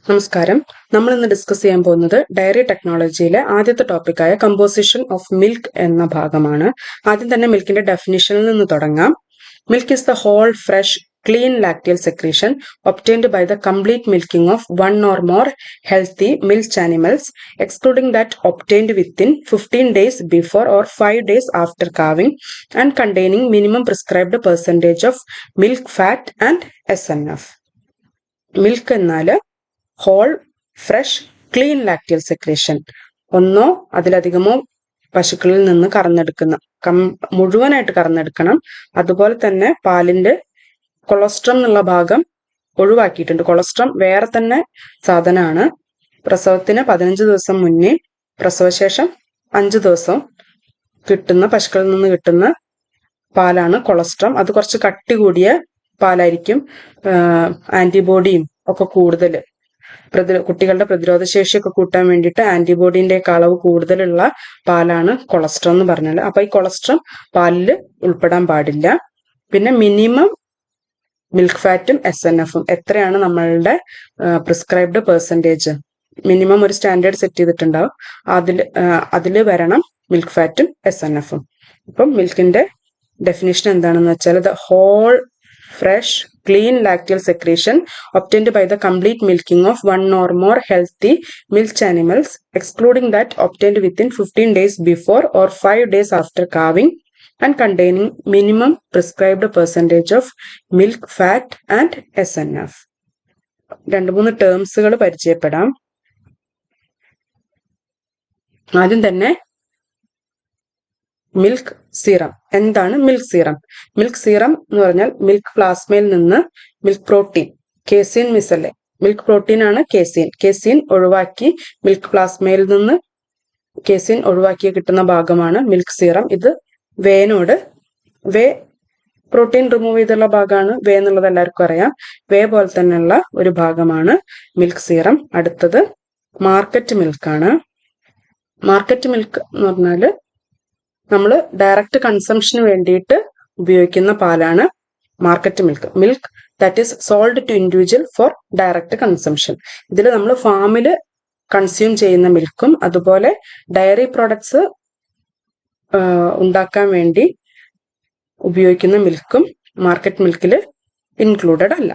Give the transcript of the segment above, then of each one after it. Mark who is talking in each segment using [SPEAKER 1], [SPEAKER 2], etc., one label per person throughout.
[SPEAKER 1] നമസ്കാരം. നമ്മൾ ഇന്ന് ഡിസ്കസ് ചെയ്യാൻ പോകുന്നത് ഡയറി ടെക്നോളജിയിലെ ആദ്യത്തെ ടോപ്പിക്കായ കമ്പോസിഷൻ ഓഫ് മിൽക്ക് എന്ന ഭാഗമാണ്. ആദ്യം തന്നെ മിൽക്കിന്റെ ഡെഫിനിഷനിൽ നിന്ന് തുടങ്ങാം. Milk is the whole fresh clean lacteal secretion obtained by the complete milking of one or more healthy milch animals, excluding that obtained within 15 days before or 5 days after calving, and containing minimum prescribed percentage of milk fat and SNF. Milk എന്നാല് whole fresh clean lacteal secretion, ഒന്നോ അതിലധികമോ പശുക്കളിൽ നിന്ന് കറന്നെടുക്കുന്ന മുഴുവനായിട്ട് കറന്നെടുക്കണം. അതുപോലെ തന്നെ പാലിന്റെ colostrum എന്നുള്ള ഭാഗം ഒഴിവാക്കിയിട്ടുണ്ട്. കൊളസ്ട്രം വേറെ തന്നെ സാധനമാണ്. പ്രസവത്തിന് 15 ദിവസം മുന്നേ, പ്രസവശേഷം 5 ദിവസം കിട്ടുന്ന പശുക്കളിൽ നിന്ന് കിട്ടുന്ന പാലാണ് കൊളസ്ട്രം. അത് കുറച്ച് കട്ടി കൂടിയ പാലായിരിക്കും. ആന്റിബോഡിയും ഒക്കെ കൂടുതൽ, കുട്ടികളുടെ പ്രതിരോധ ശേഷിയൊക്കെ കൂട്ടാൻ വേണ്ടിയിട്ട് ആന്റിബോഡിന്റെ അളവ് കൂടുതലുള്ള പാലാണ് കൊളസ്ട്രം എന്ന് പറഞ്ഞാൽ. അപ്പൊ ഈ കൊളസ്ട്രം പാലിൽ ഉൾപ്പെടാൻ പാടില്ല. പിന്നെ മിനിമം മിൽക്ക് ഫാറ്റും SNFും എത്രയാണ് നമ്മളുടെ പ്രിസ്ക്രൈബ്ഡ് പെർസെൻറ്റേജ്, മിനിമം ഒരു സ്റ്റാൻഡേർഡ് സെറ്റ് ചെയ്തിട്ടുണ്ടാവും. അതിൽ വരണം മിൽക്ക് ഫാറ്റും SNFും. അപ്പം മിൽക്കിന്റെ ഡെഫിനിഷൻ എന്താണെന്ന് വെച്ചാൽ the whole fresh clean lacteal secretion obtained by the complete milking of one or more healthy milch animals, excluding that obtained within 15 days before or 5 days after calving, and containing minimum prescribed percentage of milk fat and SNF. 2-3 ടേംസുകൾ പരിചയപ്പെടാം. ആദ്യം തന്നെ milk serum. എന്താണ് milk serum? Milk serum എന്ന് പറഞ്ഞാൽ milk പ്ലാസ്മയിൽ നിന്ന് milk protein, casein micelle, milk protein ആണ് കേസിൻ. കേസിൻ ഒഴിവാക്കി മിൽക്ക് പ്ലാസ്മയിൽ നിന്ന് കേസിൻ ഒഴിവാക്കി കിട്ടുന്ന ഭാഗമാണ് മിൽക്ക് സീറം. ഇത് വേ പ്രോട്ടീൻ റിമൂവ് ചെയ്തുള്ള ഭാഗമാണ് വേ എന്നുള്ളത് എല്ലാവർക്കും അറിയാം. വേ പോലെ തന്നെയുള്ള ഒരു ഭാഗമാണ് മിൽക്ക് സീറം. അടുത്തത് മാർക്കറ്റ് മിൽക്കാണ്. മാർക്കറ്റ് മിൽക്ക് എന്ന് പറഞ്ഞാൽ നമ്മൾ ഡയറക്റ്റ് കൺസംഷന് വേണ്ടിയിട്ട് ഉപയോഗിക്കുന്ന പാലാണ് market milk. Milk that is sold to individual for direct consumption. ഇതിൽ നമ്മൾ ഫാമിൽ കൺസ്യൂം ചെയ്യുന്ന മിൽക്കും അതുപോലെ ഡയറി പ്രോഡക്ട്സ് ഉണ്ടാക്കാൻ വേണ്ടി ഉപയോഗിക്കുന്ന മിൽക്കും മാർക്കറ്റ് മിൽക്കിൽ ഇൻക്ലൂഡഡ് അല്ല.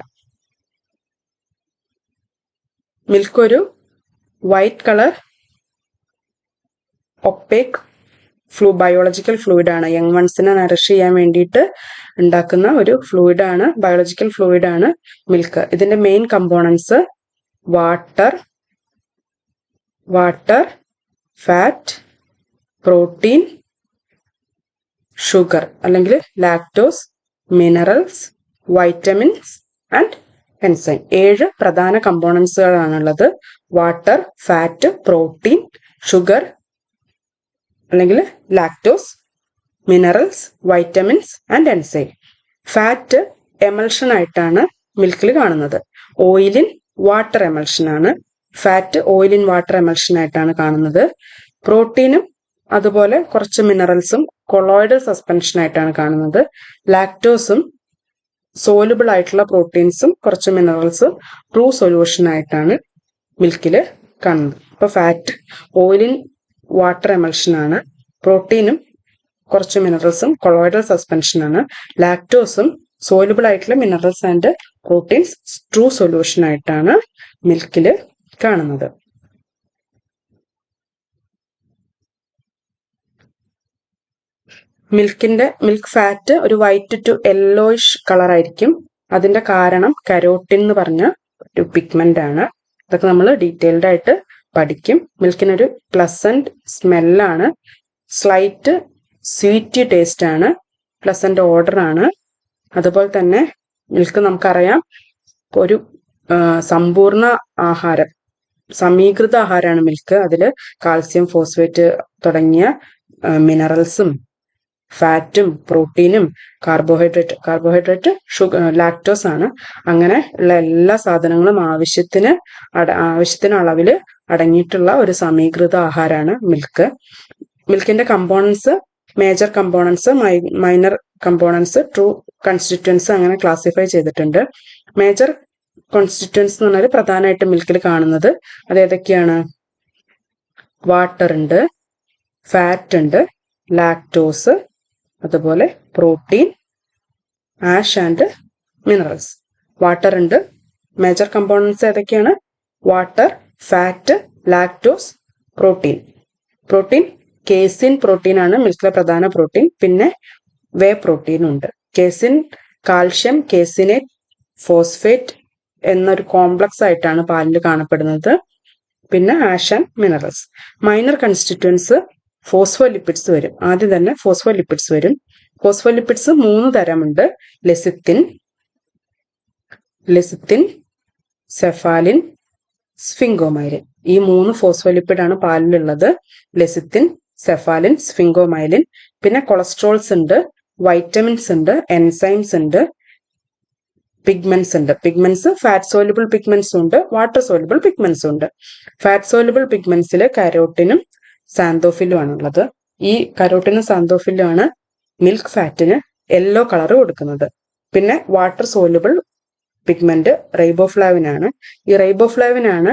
[SPEAKER 1] മിൽക്ക് ഒരു white colour opaque biological fluid ആണ്. യങ് വൺസിനെ നറിഷ് ചെയ്യാൻ വേണ്ടിയിട്ട് ഉണ്ടാക്കുന്ന ഒരു ഫ്ലൂയിഡ് ആണ്, ബയോളജിക്കൽ ഫ്ലൂയിഡ് ആണ് മിൽക്ക്. ഇതിന്റെ main components water, fat, protein, sugar അല്ലെങ്കിൽ lactose, minerals, vitamins and enzyme. 7 പ്രധാന കമ്പോണൻസുകളാണുള്ളത്. വാട്ടർ, ഫാറ്റ്, പ്രോട്ടീൻ, ഷുഗർ അല്ലെങ്കിൽ lactose, minerals, vitamins and enzyme. Fat emulsion ആയിട്ടാണ് മിൽക്കിൽ കാണുന്നത്. ഓയിലിൻ വാട്ടർ എമൽഷൻ ആണ്. ഫാറ്റ് ഓയിലിൻ വാട്ടർ എമൽഷൻ ആയിട്ടാണ് കാണുന്നത്. പ്രോട്ടീനും അതുപോലെ കുറച്ച് മിനറൽസും കൊളോയിഡൽ സസ്പെൻഷൻ ആയിട്ടാണ് കാണുന്നത്. ലാക്ടോസും സോലുബിൾ ആയിട്ടുള്ള പ്രോട്ടീൻസും കുറച്ച് മിനറൽസും ട്രൂ സൊല്യൂഷൻ ആയിട്ടാണ് മിൽക്കിൽ കാണുന്നത്. ഇപ്പൊ ഫാറ്റ് ഓയിലിൻ വാട്ടർ എമൽഷൻ ആണ്. പ്രോട്ടീനും കുറച്ച് മിനറൽസും കൊളോയിഡൽ സസ്പെൻഷൻ ആണ്. ലാക്ടോസും സോലുബിൾ ആയിട്ടുള്ള minerals and proteins true solution ആയിട്ടാണ് മിൽക്കിൽ കാണുന്നത്. മിൽക്ക് ഫാറ്റ് ഒരു വൈറ്റ് ടു യെല്ലോയിഷ് കളർ ആയിരിക്കും. അതിന്റെ കാരണം കരോട്ടിൻ എന്ന് പറഞ്ഞ ഒരു പിഗ്മെന്റ് ആണ്. ഇതൊക്കെ നമ്മൾ ഡീറ്റെയിൽഡ് ആയിട്ട് പഠിക്കും. മിൽക്കിനൊരു പ്ലസന്റ് സ്മെല്ലാണ്, സ്ലൈറ്റ് സ്വീറ്റ് ടേസ്റ്റ് ആണ്, പ്ലസന്റ് ഓർഡർ ആണ്. അതുപോലെ തന്നെ മിൽക്ക് നമുക്കറിയാം ഒരു സമ്പൂർണ്ണ ആഹാരം, സമീകൃത ആഹാരമാണ് മിൽക്ക്. അതിൽ കാൽസ്യം, ഫോസ്ഫേറ്റ് തുടങ്ങിയ മിനറൽസും ഫാറ്റും പ്രോട്ടീനും കാർബോഹൈഡ്രേറ്റ് ലാക്ടോസ് ആണ്. അങ്ങനെ ഉള്ള എല്ലാ സാധനങ്ങളും ആവശ്യത്തിന് അളവിൽ അടങ്ങിയിട്ടുള്ള ഒരു സമീകൃത ആഹാരമാണ് മിൽക്ക്. മിൽക്കിന്റെ components, major components, minor components, true constituents അങ്ങനെ ക്ലാസിഫൈ ചെയ്തിട്ടുണ്ട്. മേജർ കോൺസ്റ്റിറ്റ്വൻസ് എന്ന് പറഞ്ഞാൽ പ്രധാനമായിട്ട് മിൽക്കിൽ കാണുന്നത് അത് ഏതൊക്കെയാണ്? വാട്ടർ ഉണ്ട്, ഫാറ്റ് ഉണ്ട്, ലാക്ടോസ്, അതുപോലെ protein, ash and minerals. Water ഉണ്ട്. മേജർ കമ്പോണൻസ് ഏതൊക്കെയാണ്? Water, fat, lactose, protein. Protein casein protein ആണ് മിൽക്കിലെ പ്രധാന പ്രോട്ടീൻ. പിന്നെ വേ പ്രോട്ടീൻ ഉണ്ട്. കേസിൻ കാൽഷ്യം, കേസിനേറ്റ്, ഫോസ്ഫേറ്റ് എന്നൊരു കോംപ്ലക്സ് ആയിട്ടാണ് പാലിൽ കാണപ്പെടുന്നത്. പിന്നെ ash and minerals. Minor constituents phospholipids വരും. ആദ്യം തന്നെ ഫോസ്ഫോലിപ്പിഡ്സ് വരും. ഫോസ്ഫോലിപ്പിഡ്സ് 3 തരമുണ്ട്. Lecithin, cephalin, sphingomyelin. ഈ 3 ഫോസ്ഫോലിപ്പിഡ് ആണ് പാലിലുള്ളത്. Lecithin, cephalin, സ്ഫിങ്കോമൈലിൻ. പിന്നെ കൊളസ്ട്രോൾസ് ഉണ്ട്, വൈറ്റമിൻസ് ഉണ്ട്, എൻസൈംസ് ഉണ്ട്, പിഗ്മെന്റ്സ് ഉണ്ട്. പിഗ്മെന്റ്സ് ഫാറ്റ് സോലുബിൾ പിഗ്മെന്റ്സും ഉണ്ട്, വാട്ടർ സോലുബിൾ പിഗ്മെന്റ്സും ഉണ്ട്. ഫാറ്റ് സോലുബിൾ പിഗ്മെന്റ്സിൽ കരോട്ടിനും സാന്തോഫിലും ആണുള്ളത്. ഈ കരോട്ടിനും സാന്തോഫിലും ആണ് മിൽക്ക് ഫാറ്റിന് യെല്ലോ കളർ കൊടുക്കുന്നത്. പിന്നെ വാട്ടർ സോലുബിൾ പിഗ്മെന്റ് റൈബോഫ്ലാവിൻ ആണ്. ഈ റൈബോഫ്ലാവിൻ ആണ്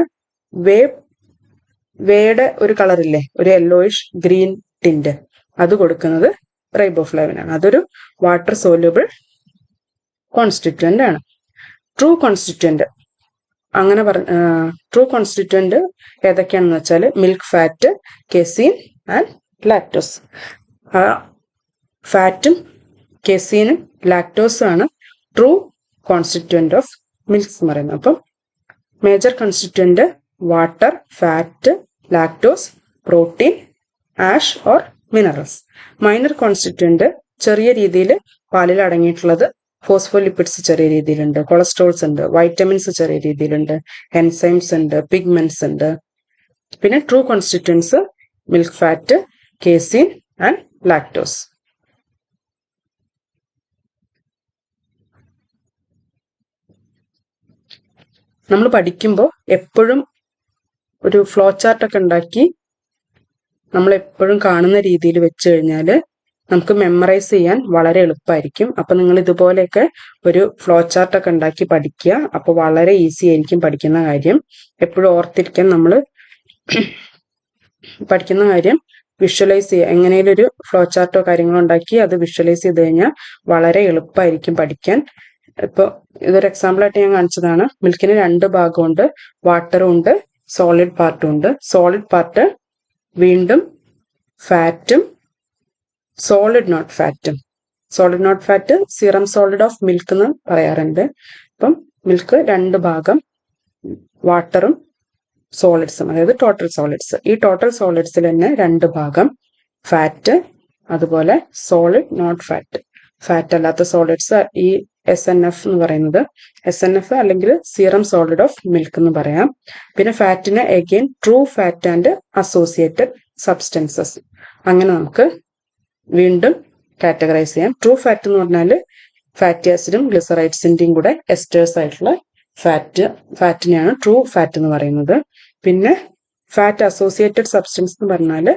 [SPEAKER 1] വേയുടെ ഒരു കളറില്ലേ, ഒരു യെല്ലോയിഷ് ഗ്രീൻ ടിന്റ്, അത് കൊടുക്കുന്നത് റൈബോഫ്ലാവിൻ ആണ്. അതൊരു വാട്ടർ സോലുബിൾ കോൺസ്റ്റിറ്റ്വന്റ് ആണ്. ട്രൂ കോൺസ്റ്റിറ്റ്വന്റ് ട്രൂ കോൺസ്റ്റിറ്റ്വന്റ് ഏതൊക്കെയാണെന്ന് വെച്ചാൽ milk fat, casein and lactose. ഫാറ്റും കെസീനും ലാക്ടോസും ആണ് ട്രൂ കോൺസ്റ്റിറ്റ്വന്റ് ഓഫ് മിൽക്സ് എന്ന് പറയുന്നത്. അപ്പം major constituent water, fat, lactose, protein, ash or minerals. Minor constituent ചെറിയ രീതിയിൽ പാലിൽ അടങ്ങിയിട്ടുള്ളത് ഫോസ്ഫോലിപ്പിഡ്സ് ചെറിയ രീതിയിലുണ്ട്, കൊളസ്ട്രോൾസ് ഉണ്ട്, വൈറ്റമിൻസ് ചെറിയ രീതിയിലുണ്ട്, എൻസൈംസ് ഉണ്ട്, പിഗ്മെന്റ്സ് ഉണ്ട്. പിന്നെ true constituents milk fat, casein and lactose. നമ്മൾ പഠിക്കുമ്പോൾ എപ്പോഴും ഒരു ഫ്ലോ ചാർട്ടൊക്കെ ഉണ്ടാക്കി നമ്മൾ എപ്പോഴും കാണുന്ന രീതിയിൽ വെച്ച് കഴിഞ്ഞാൽ നമുക്ക് മെമ്മറൈസ് ചെയ്യാൻ വളരെ എളുപ്പമായിരിക്കും. അപ്പൊ നിങ്ങൾ ഇതുപോലെയൊക്കെ ഒരു ഫ്ലോ ചാർട്ടൊക്കെ ഉണ്ടാക്കി പഠിക്കുക. അപ്പൊ വളരെ ഈസി ആയിരിക്കും പഠിക്കുന്ന കാര്യം. എപ്പോഴും ഓർത്തിരിക്കാൻ നമ്മൾ പഠിക്കുന്ന കാര്യം വിഷ്വലൈസ് ചെയ്യുക. എങ്ങനെയും ഒരു ഫ്ലോ ചാർട്ടോ കാര്യങ്ങളോ ഉണ്ടാക്കി അത് വിഷ്വലൈസ് ചെയ്ത് കഴിഞ്ഞാൽ വളരെ എളുപ്പമായിരിക്കും പഠിക്കാൻ. ഇപ്പോൾ ഇതൊരു എക്സാമ്പിൾ ആയിട്ട് ഞാൻ കാണിച്ചതാണ്. മിൽക്കിന് 2 ഭാഗമുണ്ട്, വാട്ടറും ഉണ്ട്, സോളിഡ് പാർട്ടും ഉണ്ട്. സോളിഡ് പാർട്ട് വീണ്ടും ഫാറ്റും solid not fat serum solid of milk എന്ന് പറയാറുണ്ട്. അപ്പം മിൽക്ക് 2 ഭാഗം, വാട്ടറും സോളിഡ്സും, അതായത് ടോട്ടൽ സോളിഡ്സ്. ഈ ടോട്ടൽ സോളിഡ്സിൽ തന്നെ 2 ഭാഗം ഫാറ്റ്, അതുപോലെ സോളിഡ് നോട്ട് ഫാറ്റ് അല്ലാത്ത സോളിഡ്സ്. ഈ SNF എന്ന് പറയുന്നത് SNF അല്ലെങ്കിൽ സീറം സോളിഡ് ഓഫ് മിൽക്ക് എന്ന് പറയാം. പിന്നെ ഫാറ്റിന് again true fat and associated substances. അങ്ങനെ നമുക്ക് വീണ്ടും കാറ്റഗറൈസ് ചെയ്യാം. ട്രൂ ഫാറ്റ് എന്ന് പറഞ്ഞാൽ ഫാറ്റി ആസിഡും ഗ്ലിസറൈഡ്സിന്റെയും കൂടെ എസ്റ്റേഴ്സ് ആയിട്ടുള്ള ഫാറ്റിനെയാണ് ട്രൂ ഫാറ്റ് എന്ന് പറയുന്നത്. പിന്നെ ഫാറ്റ് അസോസിയേറ്റഡ് സബ്സ്റ്റൻസ് എന്ന് പറഞ്ഞാൽ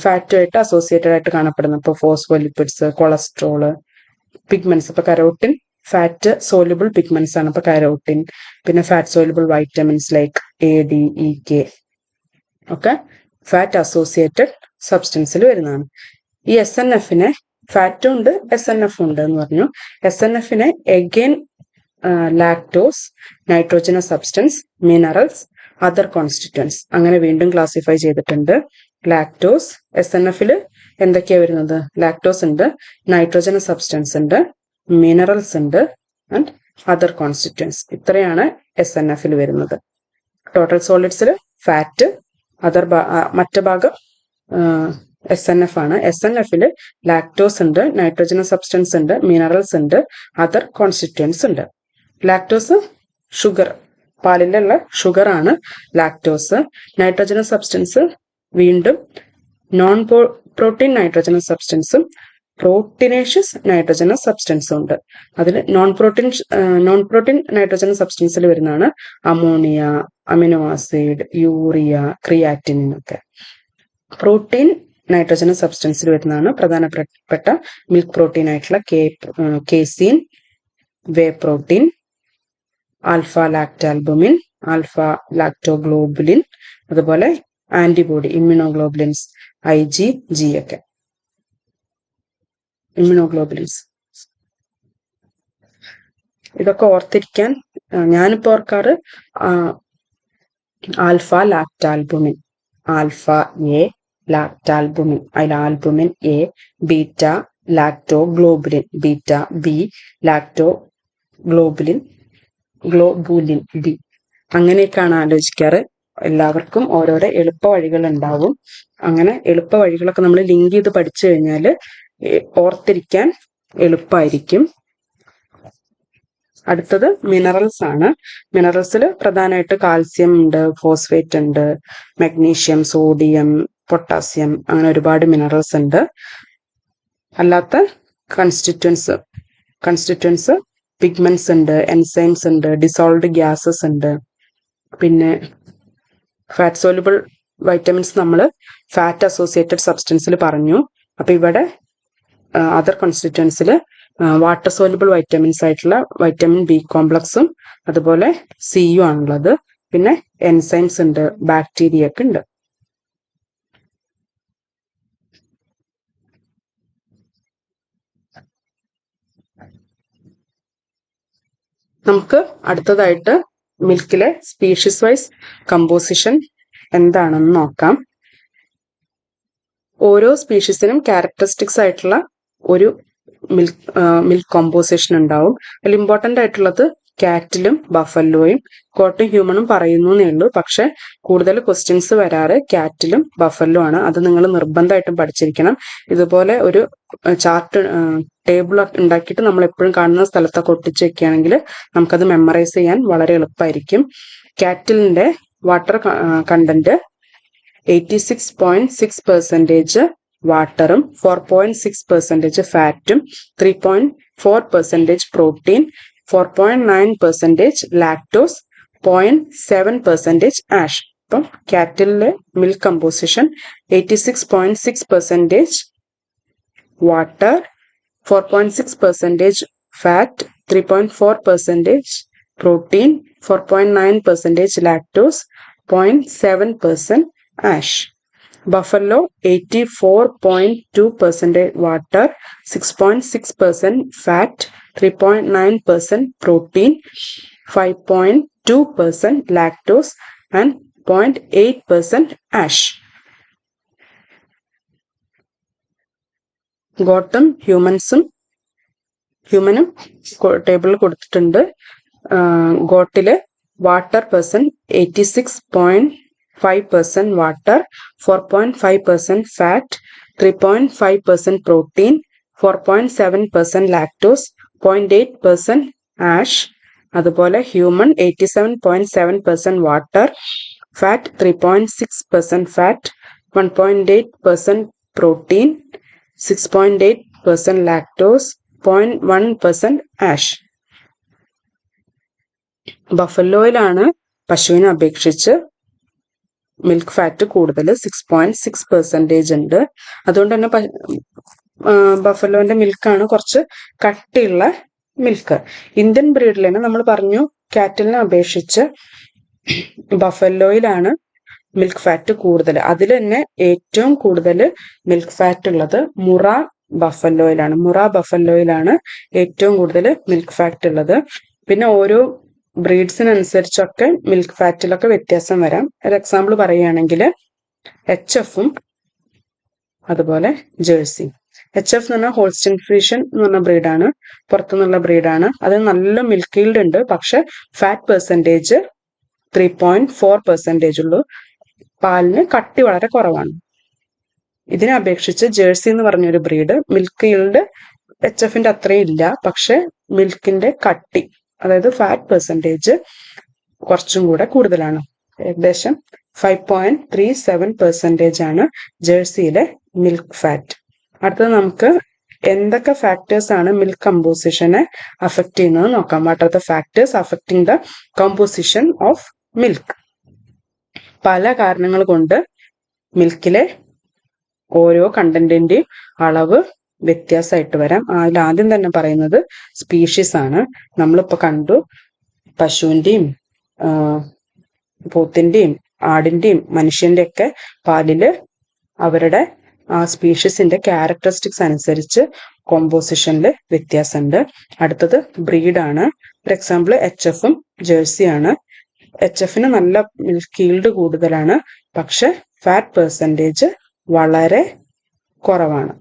[SPEAKER 1] ഫാറ്റുമായിട്ട് അസോസിയേറ്റഡ് ആയിട്ട് കാണപ്പെടുന്നു. ഇപ്പോൾ ഫോസ്ഫോലിപ്പിഡ്സ്, കൊളസ്ട്രോള്, പിഗ്മെന്റ്സ്. ഇപ്പൊ കരോട്ടിൻ ഫാറ്റ് സോലുബിൾ പിഗ്മെന്റ്സ് ആണ്. ഇപ്പൊ കരോട്ടിൻ. പിന്നെ fat soluble vitamins like ADEK ഒക്കെ ഫാറ്റ് അസോസിയേറ്റഡ് സബ്സ്റ്റൻസിൽ വരുന്നതാണ്. ഈ SNFനെ ഫാറ്റും ഉണ്ട് SNF ഉണ്ട് എന്ന് പറഞ്ഞു. SNFനെ again lactose, nitrogenous substance, minerals, other constituents അങ്ങനെ വീണ്ടും ക്ലാസിഫൈ ചെയ്തിട്ടുണ്ട്. ലാക്ടോസ് SNFൽ എന്തൊക്കെയാ വരുന്നത്? ലാക്ടോസ് ഉണ്ട്, നൈട്രോജനസ് സബ്സ്റ്റൻസ് ഉണ്ട്, മിനറൽസ് ഉണ്ട് ആൻഡ് അതർ കോൺസ്റ്റിറ്റ്വൻസ്. ഇത്രയാണ് SNFൽ വരുന്നത്. ടോട്ടൽ സോളിഡ്സിൽ ഫാറ്റ്, മറ്റു ഭാഗം SNF ആണ്. SNFൽ ലാക്ടോസ് ഉണ്ട്, നൈട്രോജനസ് സബ്സ്റ്റൻസ് ഉണ്ട്, മിനറൽസ് ഉണ്ട്, അതർ കോൺസ്റ്റിറ്റ്വൻസ് ഉണ്ട്. ലാക്ടോസ് ഷുഗർ, പാലിലുള്ള ഷുഗർ ആണ് ലാക്ടോസ്. നൈട്രോജനസ് സബ്സ്റ്റൻസ് വീണ്ടും നോൺ പ്രോട്ടീൻ നൈട്രോജനസ് സബ്സ്റ്റൻസും പ്രോട്ടീനേഷ്യസ് നൈട്രോജനസ് സബ്സ്റ്റൻസും ഉണ്ട്. അതിൽ നോൺ പ്രോട്ടീൻ നൈട്രോജനസ് സബ്സ്റ്റൻസിൽ വരുന്നതാണ് ammonia, amino acid, urea, creatine ഒക്കെ. പ്രോട്ടീൻ നൈട്രോജനസ് സബ്സ്റ്റൻസിൽ വരുന്നതാണ് പ്രധാനപ്പെട്ട മിൽക്ക് പ്രോട്ടീൻ ആയിട്ടുള്ള casein, whey protein, alpha lactalbumin, alpha lactoglobulin, അതുപോലെ ആന്റിബോഡി ഇമ്മ്യൂണോഗ്ലോബുലിൻസ് IgG ഒക്കെ ഇമ്മ്യൂണോഗ്ലോബുലിൻസ്. ഇതൊക്കെ ഓർത്തിരിക്കാൻ ഞാനിപ്പോ ഓർക്കാറ് alpha lactalbumin, alpha A lactalbumin, അതിൽ albumin A, beta lactoglobulin, beta B lactoglobulin, globulin B, അങ്ങനെയൊക്കെയാണ് ആലോചിക്കാറ്. എല്ലാവർക്കും ഓരോരോ എളുപ്പ വഴികൾ ഉണ്ടാവും. അങ്ങനെ എളുപ്പ വഴികളൊക്കെ നമ്മൾ ലിങ്ക് ചെയ്ത് പഠിച്ചു കഴിഞ്ഞാൽ ഓർത്തിരിക്കാൻ എളുപ്പമായിരിക്കും. അടുത്തത് മിനറൽസ് ആണ്. മിനറൽസിൽ പ്രധാനമായിട്ട് കാൽസ്യം ഉണ്ട്, ഫോസ്ഫേറ്റ് ഉണ്ട്, മഗ്നീഷ്യം, സോഡിയം, പൊട്ടാസ്യം, അങ്ങനെ ഒരുപാട് മിനറൽസ് ഉണ്ട്. അല്ലാത്ത കൺസ്റ്റിറ്റ്വൻസ് പിഗ്മെന്റ്സ് ഉണ്ട്, എൻസൈംസ് ഉണ്ട്, ഡിസോൾവ്ഡ് ഗ്യാസസ് ഉണ്ട്. പിന്നെ ഫാറ്റ് സോലുബിൾ വൈറ്റമിൻസ് നമ്മൾ ഫാറ്റ് അസോസിയേറ്റഡ് സബ്സ്റ്റൻസിൽ പറഞ്ഞു. അപ്പൊ ഇവിടെ അതർ കോൺസ്റ്റിറ്റ്വൻസിൽ വാട്ടർ സോലുബിൾ വൈറ്റമിൻസ് ആയിട്ടുള്ള വൈറ്റമിൻ ബി കോംപ്ലക്സും അതുപോലെ സിയും ആണുള്ളത്. പിന്നെ എൻസൈംസ് ഉണ്ട്, ബാക്ടീരിയ ഒക്കെ ഉണ്ട്. നമുക്ക് അടുത്തതായിട്ട് മിൽക്കിലെ സ്പീഷീസ് വൈസ് കമ്പോസിഷൻ എന്താണെന്ന് നോക്കാം. ഓരോ സ്പീഷീസിനും ക്യാരക്ടറിസ്റ്റിക്സ് ആയിട്ടുള്ള ഒരു മിൽക്ക് കോമ്പോസിഷൻ ഉണ്ടാവും. അതിൽ ഇമ്പോർട്ടൻ്റ് ആയിട്ടുള്ളത് കാറ്റിലും ബഫല്ലോയും ഗോട്ടും ഹ്യൂമണും പറയുന്നു എന്നേ ഉള്ളൂ. പക്ഷെ കൂടുതൽ ക്വസ്റ്റ്യൻസ് വരാറ് കാറ്റിലും ബഫല്ലോ ആണ്. അത് നിങ്ങൾ നിർബന്ധമായിട്ടും പഠിച്ചിരിക്കണം. ഇതുപോലെ ഒരു ചാർട്ട് ടേബിൾ ഉണ്ടാക്കിയിട്ട് നമ്മൾ എപ്പോഴും കാണുന്ന സ്ഥലത്തൊക്കെ ഒട്ടിച്ച് വെക്കുകയാണെങ്കിൽ നമുക്കത് മെമ്മറൈസ് ചെയ്യാൻ വളരെ എളുപ്പമായിരിക്കും. കാറ്റിലിന്റെ വാട്ടർ കണ്ടന്റ് 86.6% വാട്ടറും 4.6% ഫാറ്റും 3.4% പ്രോട്ടീൻ, 4.9% ലാക്ടോസ്, 0.7% ആഷ്. അപ്പം കാറ്റിലെ milk composition 86.6% water, 4.6% fat, 3.4% protein, 4.9% lactose, 0.7% ash. Buffalo 84.2% water, 6.6% fat, 3.9% protein, 5.2% lactose and 0.8% ash. ഗോട്ടും ഹ്യൂമനും ടേബിളിൽ കൊടുത്തിട്ടുണ്ട്. ഗോട്ടില് water percent 86.5% water, 4.5% fat, 3.5% protein, 4.7% lactose, 0.8% ash. അതുപോലെ human 87.7% water, fat 3.6% fat, 1.8% protein, 6.8% lactose, 0.1% ash. ബഫലോയിലാണ് പശുവിനെ അപേക്ഷിച്ച് milk fat കൂടുതൽ, 6.6% ഉണ്ട്. അതുകൊണ്ട് തന്നെ ബഫലോന്റെ മിൽക്കാണ് കുറച്ച് കട്ടിയുള്ള മിൽക്ക്. ഇന്ത്യൻ ബ്രീഡിൽ തന്നെ നമ്മൾ പറഞ്ഞു കാറ്റലിനെ അപേക്ഷിച്ച് ബഫലോയിലാണ് മിൽക്ക് ഫാറ്റ് കൂടുതൽ. അതിൽ തന്നെ ഏറ്റവും കൂടുതൽ മിൽക്ക് ഫാറ്റ് ഉള്ളത് മുറ ബഫലോയിലാണ് ഏറ്റവും കൂടുതൽ മിൽക്ക് ഫാറ്റ് ഉള്ളത്. പിന്നെ ഓരോ ബ്രീഡ്സിനനുസരിച്ചൊക്കെ മിൽക്ക് ഫാറ്റിലൊക്കെ വ്യത്യാസം വരാം. ഒരു എക്സാമ്പിൾ പറയുകയാണെങ്കിൽ HFും അതുപോലെ ജേഴ്സി. HF എന്ന് പറഞ്ഞാൽ ഹോൾസ്റ്റൈൻ ഫ്രീഷ്യൻ എന്ന് പറഞ്ഞ ബ്രീഡാണ്, പുറത്തുനിന്നുള്ള ബ്രീഡാണ്. അത് നല്ല മിൽക്ക് ഈൽഡ് ഉണ്ട്, പക്ഷെ ഫാറ്റ് പെർസെൻറ്റേജ് 3.4% ഉള്ളൂ. പാലിന് കട്ടി വളരെ കുറവാണ്. ഇതിനെ അപേക്ഷിച്ച് ജേഴ്സി എന്ന് പറഞ്ഞൊരു ബ്രീഡ് മിൽക്ക് ഈൽഡ് HFന്റെ അത്രയും ഇല്ല, പക്ഷെ മിൽക്കിന്റെ കട്ടി, അതായത് ഫാറ്റ് പെർസെൻറ്റേജ് കുറച്ചും കൂടെ കൂടുതലാണ്. ഏകദേശം 5.37% ആണ് ജേഴ്സിയിലെ മിൽക്ക് ഫാറ്റ്. അടുത്തത് നമുക്ക് എന്തൊക്കെ ഫാക്ടേഴ്സ് ആണ് മിൽക്ക് കമ്പോസിഷനെ അഫക്റ്റ് ചെയ്യുന്നത് നോക്കാം. What are the factors affecting the composition of milk? പല കാരണങ്ങൾ കൊണ്ട് മിൽക്കിലെ ഓരോ കണ്ടന്റിന്റെയും അളവ് വ്യത്യാസമായിട്ട് വരാം. അതിൽ ആദ്യം തന്നെ പറയുന്നത് സ്പീഷീസ് ആണ്. നമ്മളിപ്പോൾ കണ്ടു പശുവിൻ്റെയും പോത്തിൻ്റെയും ആടിൻ്റെയും മനുഷ്യൻ്റെ ഒക്കെ പാലില് അവരുടെ ആ സ്പീഷീസിന്റെ ക്യാരക്ടറിസ്റ്റിക്സ് അനുസരിച്ച് കോമ്പോസിഷനിൽ വ്യത്യാസമുണ്ട്. അടുത്തത് ബ്രീഡാണ്. For example HFും ജേഴ്സിയാണ്. HFന് നല്ല മിൽക്ക് ഈൽഡ് കൂടുതലാണ്, പക്ഷെ ഫാറ്റ് പെർസെൻറ്റേജ് വളരെ കുറവാണ്.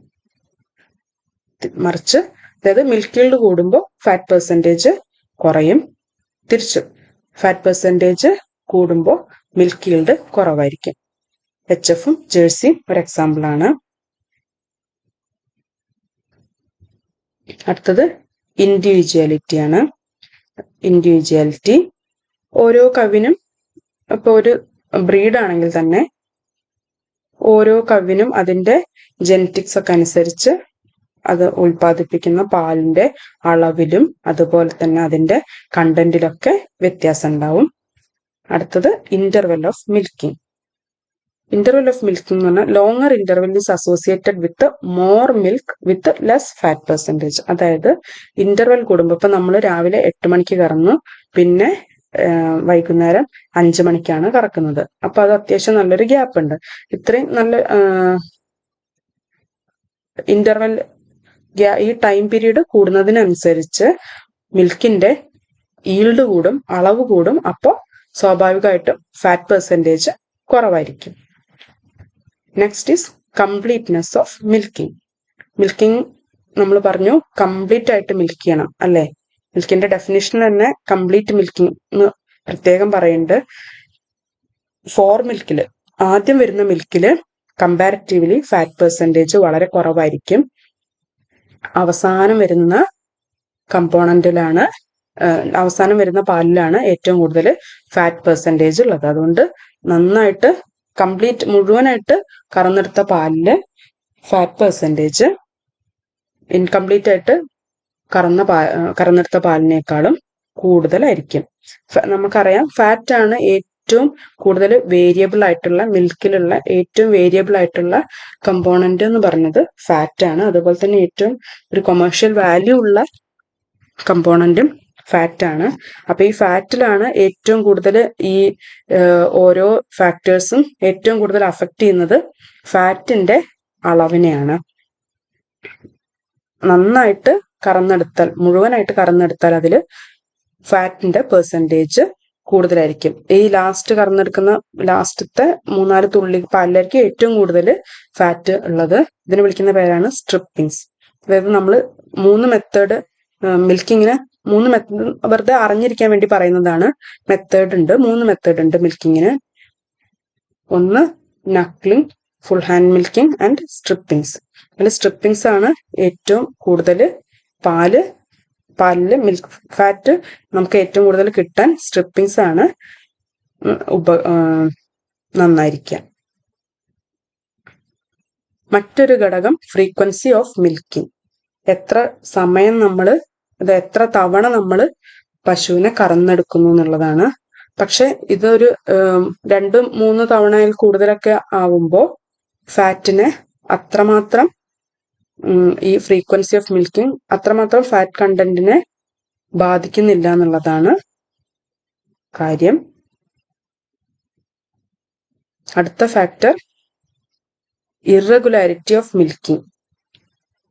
[SPEAKER 1] മറിച്ച് അതായത് മിൽക്ക് ഈൽഡ് കൂടുമ്പോൾ ഫാറ്റ് പെർസെൻറ്റേജ് കുറയും, തിരിച്ചു ഫാറ്റ് പെർസെൻറ്റേജ് കൂടുമ്പോൾ മിൽക്ക് ഈൽഡ് കുറവായിരിക്കും. HFും ജേഴ്സിയും ഒരു എക്സാമ്പിൾ ആണ്. അടുത്തത് ഇൻഡിവിജ്വാലിറ്റി ആണ്. ഇൻഡിവിജ്വാലിറ്റി ഓരോ കവിനും, ഇപ്പോൾ ഒരു ബ്രീഡാണെങ്കിൽ തന്നെ ഓരോ കവിനും അതിൻ്റെ ജെനറ്റിക്സ് ഒക്കെ അനുസരിച്ച് അത് ഉൽപ്പാദിപ്പിക്കുന്ന പാലിന്റെ അളവിലും അതുപോലെ തന്നെ അതിന്റെ കണ്ടന്റിലൊക്കെ വ്യത്യാസം ഉണ്ടാവും. അടുത്തത് interval of milking. Interval of milking എന്ന് പറഞ്ഞാൽ longer interval is associated with more milk with less fat percentage. അതായത് ഇന്റർവെൽ കൂടുമ്പോൾ ഇപ്പൊ നമ്മൾ രാവിലെ 8 മണിക്ക് കറന്നു, പിന്നെ വൈകുന്നേരം 5 മണിക്കാണ് കറക്കുന്നത്. അപ്പൊ അത് അത്യാവശ്യം നല്ലൊരു ഗ്യാപ്പ് ഉണ്ട്. ഇത്രയും നല്ല ഇന്റർവെൽ ഈ ടൈം പീരീഡ് കൂടുന്നതിനനുസരിച്ച് മിൽക്കിന്റെ ഈൽഡ് കൂടും, അളവ് കൂടും. അപ്പോൾ സ്വാഭാവികമായിട്ടും ഫാറ്റ് പെർസെൻറ്റേജ് കുറവായിരിക്കും. Next is completeness of milking. Milking നമ്മൾ പറഞ്ഞു കംപ്ലീറ്റ് ആയിട്ട് മിൽക്ക് ചെയ്യണം അല്ലേ? മിൽക്കിന്റെ ഡെഫിനിഷൻ തന്നെ കംപ്ലീറ്റ് മിൽക്കിംഗ് എന്ന് പ്രത്യേകം പറയുന്നുണ്ട്. മിൽക്കില് ആദ്യം വരുന്ന മിൽക്കില് കമ്പാരിറ്റീവ്ലി ഫാറ്റ് പെർസെൻറ്റേജ് വളരെ കുറവായിരിക്കും. അവസാനം വരുന്ന കമ്പോണന്റിലാണ്, അവസാനം വരുന്ന പാലിലാണ് ഏറ്റവും കൂടുതൽ ഫാറ്റ് പെർസെൻറ്റേജ് ഉള്ളത്. അതുകൊണ്ട് നന്നായിട്ട് മുഴുവനായിട്ട് കറന്നെടുത്ത പാലില് ഫാറ്റ് പെർസെൻറ്റേജ് ഇൻകംപ്ലീറ്റ് ആയിട്ട് കറന്നെടുത്ത പാലിനേക്കാളും കൂടുതലായിരിക്കും. നമുക്കറിയാം ഫാറ്റ് ആണ് ഏറ്റവും കൂടുതൽ വേരിയബിൾ ആയിട്ടുള്ള, മിൽക്കിലുള്ള ഏറ്റവും വേരിയബിൾ ആയിട്ടുള്ള കമ്പോണന്റ് എന്ന് പറയുന്നത് ഫാറ്റ് ആണ്. അതുപോലെ തന്നെ ഏറ്റവും ഒരു കൊമേഴ്ഷ്യൽ വാല്യൂ ഉള്ള കമ്പോണന്റും ഫാറ്റ് ആണ്. അപ്പൊ ഈ ഫാറ്റിലാണ് ഏറ്റവും കൂടുതൽ ഈ ഓരോ ഫാക്ടേഴ്സും ഏറ്റവും കൂടുതൽ അഫക്റ്റ് ചെയ്യുന്നത് ഫാറ്റിന്റെ അളവിനെയാണ്. നന്നായിട്ട് കറന്നെടുത്താൽ, മുഴുവനായിട്ട് കറന്നെടുത്താൽ അതിൽ ഫാറ്റിന്റെ പെർസെൻറ്റേജ് കൂടുതലായിരിക്കും. ഈ കറന്നെടുക്കുന്ന ലാസ്റ്റത്തെ 3-4 തുള്ളി പാലിലായിരിക്കും ഏറ്റവും കൂടുതൽ ഫാറ്റ് ഉള്ളത്. ഇതിന് വിളിക്കുന്ന പേരാണ് സ്ട്രിപ്പിങ്സ്. അതായത് നമ്മൾ 3 മെത്തേഡ് മിൽക്കിങ്ങിന് 3 മെത്തേഡ് വെറുതെ അറിഞ്ഞിരിക്കാൻ വേണ്ടി പറയുന്നതാണ്. മെത്തേഡ് ഉണ്ട്, 3 മെത്തേഡ് ഉണ്ട് മിൽക്കിങ്ങിന്. ഒന്ന് നക്ലിംഗ്, ഫുൾ ഹാൻഡ് മിൽക്കിംഗ് ആൻഡ് സ്ട്രിപ്പിങ്സ്. അതിൽ സ്ട്രിപ്പിങ്സ് ആണ് ഏറ്റവും കൂടുതൽ പാലില് മിൽക്ക് ഫാറ്റ് നമുക്ക് ഏറ്റവും കൂടുതൽ കിട്ടാൻ സ്ട്രിപ്പിങ്സ് ആണ് നന്നായിരിക്കുക. മറ്റൊരു ഘടകം ഫ്രീക്വൻസി ഓഫ് മിൽക്കിംഗ്. എത്ര സമയം എത്ര തവണ നമ്മൾ പശുവിനെ കറന്നെടുക്കുന്നു എന്നുള്ളതാണ്. പക്ഷെ ഇതൊരു 2-3 തവണയിൽ കൂടുതലൊക്കെ ആവുമ്പോൾ ഫാറ്റിനെ അത്രമാത്രം ഈ ഫ്രീക്വൻസി ഓഫ് മിൽക്കിംഗ് അത്രമാത്രം ഫാറ്റ് കണ്ടന്റിനെ ബാധിക്കുന്നില്ല എന്നുള്ളതാണ് കാര്യം. അടുത്ത factor irregularity of milking.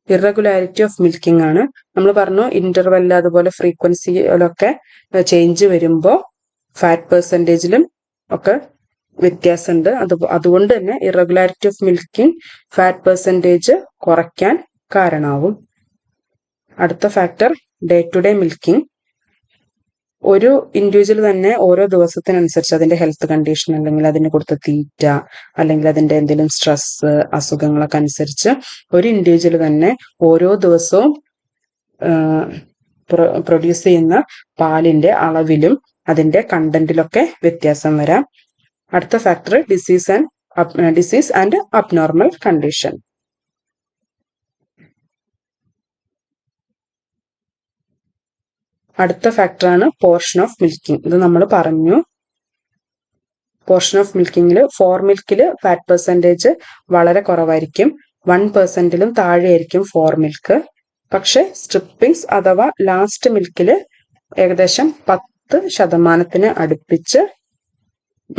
[SPEAKER 1] Irregularity of milking ആണ്. നമ്മൾ പറഞ്ഞു ഇന്റർവെല്ല് അതുപോലെ ഫ്രീക്വൻസിയിലൊക്കെ ചേഞ്ച് വരുമ്പോൾ ഫാറ്റ് പെർസെൻറ്റേജിലും ഒക്കെ വ്യത്യാസമുണ്ട്. അതുകൊണ്ട് തന്നെ irregularity of milking fat percentage കുറയ്ക്കാൻ കാരണമാവും. അടുത്ത factor day to day milking. ഒരു ഇൻഡിവിജ്വൽ തന്നെ ഓരോ ദിവസത്തിനനുസരിച്ച് അതിന്റെ ഹെൽത്ത് കണ്ടീഷൻ, അല്ലെങ്കിൽ അതിന് കൊടുത്ത തീറ്റ, അല്ലെങ്കിൽ അതിന്റെ എന്തെങ്കിലും സ്ട്രെസ്, അസുഖങ്ങളൊക്കെ അനുസരിച്ച് ഒരു ഇൻഡിവിജ്വൽ തന്നെ ഓരോ ദിവസവും പ്രൊഡ്യൂസ് ചെയ്യുന്ന പാലിന്റെ അളവിലും അതിന്റെ കണ്ടന്റിലൊക്കെ വ്യത്യാസം വരാം. അടുത്ത factor disease and abnormal condition. അടുത്ത ഫാക്ടറാണ് പോർഷൻ ഓഫ് മിൽക്കിംഗ്. ഇത് നമ്മൾ പറഞ്ഞു. പോർഷൻ ഓഫ് മിൽക്കിങ്ങിൽ മിൽക്കിൽ ഫാറ്റ് പെർസെൻറ്റേജ് വളരെ കുറവായിരിക്കും. 1% താഴെയായിരിക്കും മിൽക്ക്. പക്ഷെ സ്ട്രിപ്പിങ്സ് അഥവാ ലാസ്റ്റ് മിൽക്കിൽ ഏകദേശം 10% അടുപ്പിച്ച്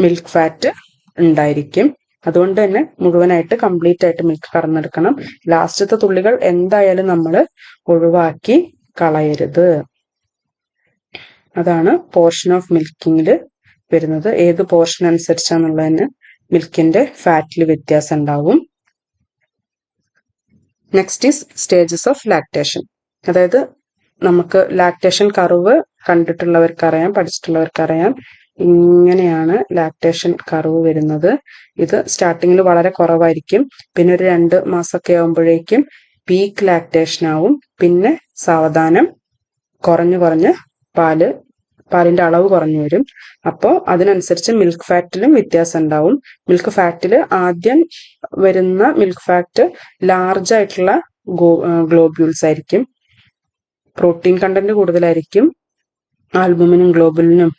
[SPEAKER 1] മിൽക്ക് ഫാറ്റ് ഉണ്ടായിരിക്കും. അതുകൊണ്ട് തന്നെ മുഴുവനായിട്ട് കംപ്ലീറ്റ് ആയിട്ട് മിൽക്ക് കറന്നെടുക്കണം. ലാസ്റ്റത്തെ തുള്ളികൾ എന്തായാലും നമ്മൾ ഒഴിവാക്കി കളയരുത്. അതാണ് പോർഷൻ ഓഫ് മിൽക്കിങ്ങിൽ വരുന്നത്. ഏത് പോർഷൻ അനുസരിച്ചാന്നുള്ളതിന് മിൽക്കിന്റെ ഫാറ്റിൽ വ്യത്യാസം ഉണ്ടാവും. Next is stages of lactation. അതായത് നമുക്ക് ലാക്ടേഷൻ കർവ് കണ്ടിട്ടുള്ളവർക്കറിയാം, പഠിച്ചിട്ടുള്ളവർക്കറിയാം. ഇങ്ങനെയാണ് ലാക്ടേഷൻ കർവ് വരുന്നത്. ഇത് സ്റ്റാർട്ടിങ്ങിൽ വളരെ കുറവായിരിക്കും. പിന്നെ ഒരു 2 മാസമൊക്കെ ആകുമ്പോഴേക്കും പീക്ക് ലാക്ടേഷൻ ആവും. പിന്നെ സാവധാനം കുറഞ്ഞ് പാലിന്റെ അളവ് കുറഞ്ഞു വരും. അപ്പോൾ അതിനനുസരിച്ച് മിൽക്ക് ഫാറ്റിലും വ്യത്യാസം ഉണ്ടാവും. മിൽക്ക് ഫാറ്റിൽ ആദ്യം വരുന്ന മിൽക്ക് ഫാറ്റ് ലാർജ് ആയിട്ടുള്ള ഗ്ലോബ്യൂൾസ് ആയിരിക്കും. പ്രോട്ടീൻ കണ്ടന്റ് കൂടുതലായിരിക്കും. ആൽബുമിനും ഗ്ലോബുലിനും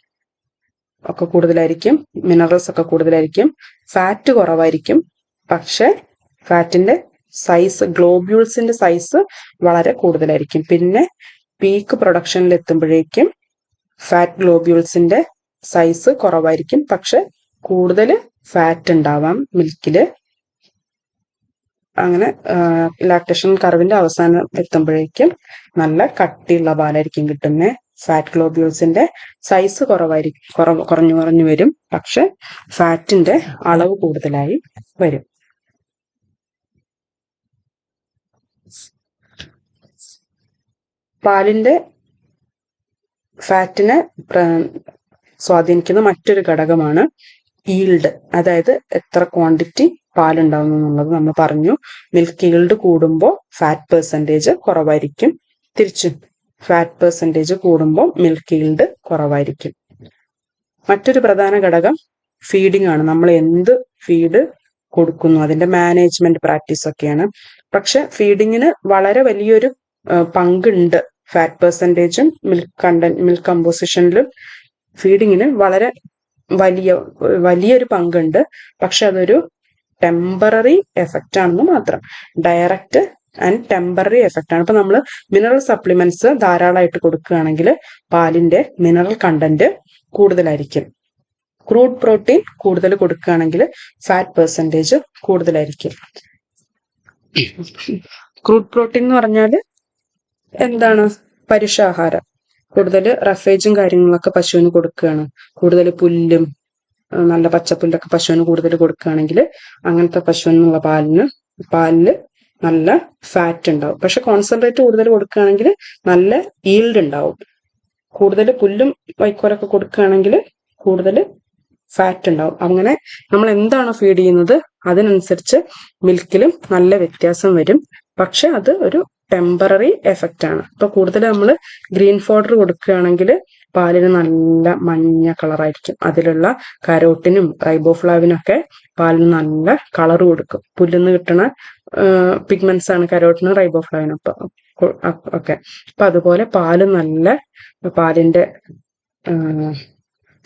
[SPEAKER 1] ഒക്കെ കൂടുതലായിരിക്കും. മിനറൽസ് ഒക്കെ കൂടുതലായിരിക്കും. ഫാറ്റ് കുറവായിരിക്കും. പക്ഷെ ഫാറ്റിന്റെ സൈസ്, ഗ്ലോബ്യൂൾസിന്റെ സൈസ് വളരെ കൂടുതലായിരിക്കും. പിന്നെ പീക്ക് പ്രൊഡക്ഷനിൽ എത്തുമ്പോഴേക്കും ഫാറ്റ് ഗ്ലോബ്യൂൾസിന്റെ സൈസ് കുറവായിരിക്കും. പക്ഷെ കൂടുതൽ ഫാറ്റ് ഉണ്ടാവാം മിൽക്കില്. അങ്ങനെ ലാക്ടേഷൻ കർവിന്റെ അവസാനം എത്തുമ്പോഴേക്കും നല്ല കട്ടിയുള്ള പാലായിരിക്കും കിട്ടുന്നത്. ഫാറ്റ് ഗ്ലോബ്യൂൾസിന്റെ സൈസ് കുറഞ്ഞു വരും. പക്ഷെ ഫാറ്റിന്റെ അളവ് കൂടുതലായി വരും. പാലിന്റെ ഫാറ്റിനെ സ്വാധീനിക്കുന്ന മറ്റൊരു ഘടകമാണ് ഈൽഡ്. അതായത് എത്ര ക്വാണ്ടിറ്റി പാലുണ്ടാവുന്നു എന്നുള്ളത് നമ്മൾ പറഞ്ഞു. മിൽക്ക് ഈൽഡ് കൂടുമ്പോൾ ഫാറ്റ് പെർസെൻറ്റേജ് കുറവായിരിക്കും. തിരിച്ചും ഫാറ്റ് പെർസെൻറ്റേജ് കൂടുമ്പോൾ മിൽക്ക് ഈൽഡ് കുറവായിരിക്കും. മറ്റൊരു പ്രധാന ഘടകം ഫീഡിംഗ് ആണ്. നമ്മൾ എന്ത് ഫീഡ് കൊടുക്കുന്നു, അതിന്റെ മാനേജ്മെന്റ് പ്രാക്ടീസ് ഒക്കെയാണ്. പക്ഷെ ഫീഡിങ്ങിന് വളരെ വലിയൊരു പങ്കുണ്ട്. ഫാറ്റ് പെർസെൻറ്റേജും മിൽക്ക് കമ്പോസിഷനിലും ഫീഡിങ്ങിന് വളരെ വലിയൊരു പങ്കുണ്ട്. പക്ഷെ അതൊരു ടെമ്പററി എഫക്റ്റ് ആണെന്ന് മാത്രം. ഡയറക്റ്റ് ആൻഡ് ടെമ്പററി എഫക്റ്റ് ആണ്. ഇപ്പൊ നമ്മൾ മിനറൽ സപ്ലിമെന്റ്സ് ധാരാളമായിട്ട് കൊടുക്കുകയാണെങ്കിൽ പാലിന്റെ മിനറൽ കണ്ടന്റ് കൂടുതലായിരിക്കും. ക്രൂഡ് പ്രോട്ടീൻ കൂടുതൽ കൊടുക്കുകയാണെങ്കിൽ ഫാറ്റ് പെർസെൻറ്റേജ് കൂടുതലായിരിക്കും. ക്രൂഡ് പ്രോട്ടീൻ എന്ന് പറഞ്ഞാൽ എന്താണ്? പരുഷാഹാരം. കൂടുതൽ റഫേജും കാര്യങ്ങളൊക്കെ പശുവിന് കൊടുക്കുകയാണ്. കൂടുതൽ പുല്ലും നല്ല പച്ചപ്പുല്ലൊക്കെ പശുവിന് കൂടുതൽ കൊടുക്കുകയാണെങ്കിൽ അങ്ങനത്തെ പശുവിനുള്ള പാലില് നല്ല ഫാറ്റ് ഉണ്ടാവും. പക്ഷെ കോൺസെൻട്രേറ്റ് കൂടുതൽ കൊടുക്കുകയാണെങ്കിൽ നല്ല ഈൽഡ് ഉണ്ടാവും. കൂടുതൽ പുല്ലും വൈക്കോലൊക്കെ കൊടുക്കുകയാണെങ്കിൽ കൂടുതൽ ഫാറ്റ് ഉണ്ടാവും. അങ്ങനെ നമ്മൾ എന്താണോ ഫീഡ് ചെയ്യുന്നത് അതിനനുസരിച്ച് മിൽക്കിലും നല്ല വ്യത്യാസം വരും. പക്ഷെ അത് ഒരു ടെമ്പററി എഫക്റ്റ് ആണ്. ഇപ്പൊ കൂടുതൽ നമ്മൾ ഗ്രീൻ ഫോഡർ കൊടുക്കുകയാണെങ്കിൽ പാലിന് നല്ല മഞ്ഞ കളറായിരിക്കും. അതിലുള്ള കരോട്ടിനും റൈബോഫ്ലാവിനും ഒക്കെ പാലിന് നല്ല കളർ കൊടുക്കും. പുല്ലിന്ന് കിട്ടുന്ന പിഗ്മെന്റ്സ് ആണ് കരോട്ടിനും റൈബോഫ്ലാവിനും ഒക്കെ. അപ്പൊ അതുപോലെ പാലിന്റെ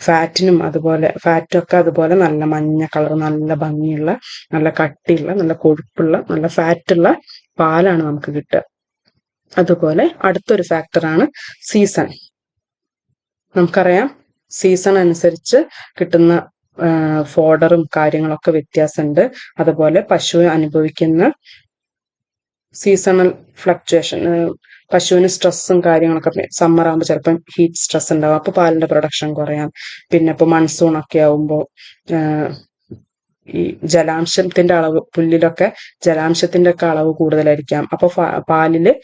[SPEAKER 1] ഫാറ്റൊക്കെ അതുപോലെ നല്ല മഞ്ഞ കളർ, നല്ല ഭംഗിയുള്ള, നല്ല കട്ടിയുള്ള, നല്ല കൊഴുപ്പുള്ള, നല്ല ഫാറ്റുള്ള പാലാണ് നമുക്ക് കിട്ടുക. അതുപോലെ അടുത്തൊരു ഫാക്ടറാണ് സീസൺ. നമുക്കറിയാം സീസൺ അനുസരിച്ച് കിട്ടുന്ന ഫോഡറും കാര്യങ്ങളൊക്കെ വ്യത്യാസമുണ്ട്. അതുപോലെ പശു അനുഭവിക്കുന്ന സീസണൽ ഫ്ലക്ച്വേഷൻ, പശുവിന് സ്ട്രെസ്സും കാര്യങ്ങളൊക്കെ സമ്മർ ആകുമ്പോൾ ചിലപ്പം ഹീറ്റ് സ്ട്രെസ് ഉണ്ടാവും. അപ്പോൾ പാലിന്റെ പ്രൊഡക്ഷൻ കുറയാം. പിന്നെ ഇപ്പോൾ മൺസൂൺ ഒക്കെ ആവുമ്പോൾ ഈ ജലാംശത്തിന്റെ അളവ്, പുല്ലിലൊക്കെ ജലാംശത്തിന്റെ ഒക്കെ അളവ് കൂടുതലായിരിക്കാം. അപ്പോൾ പാലില്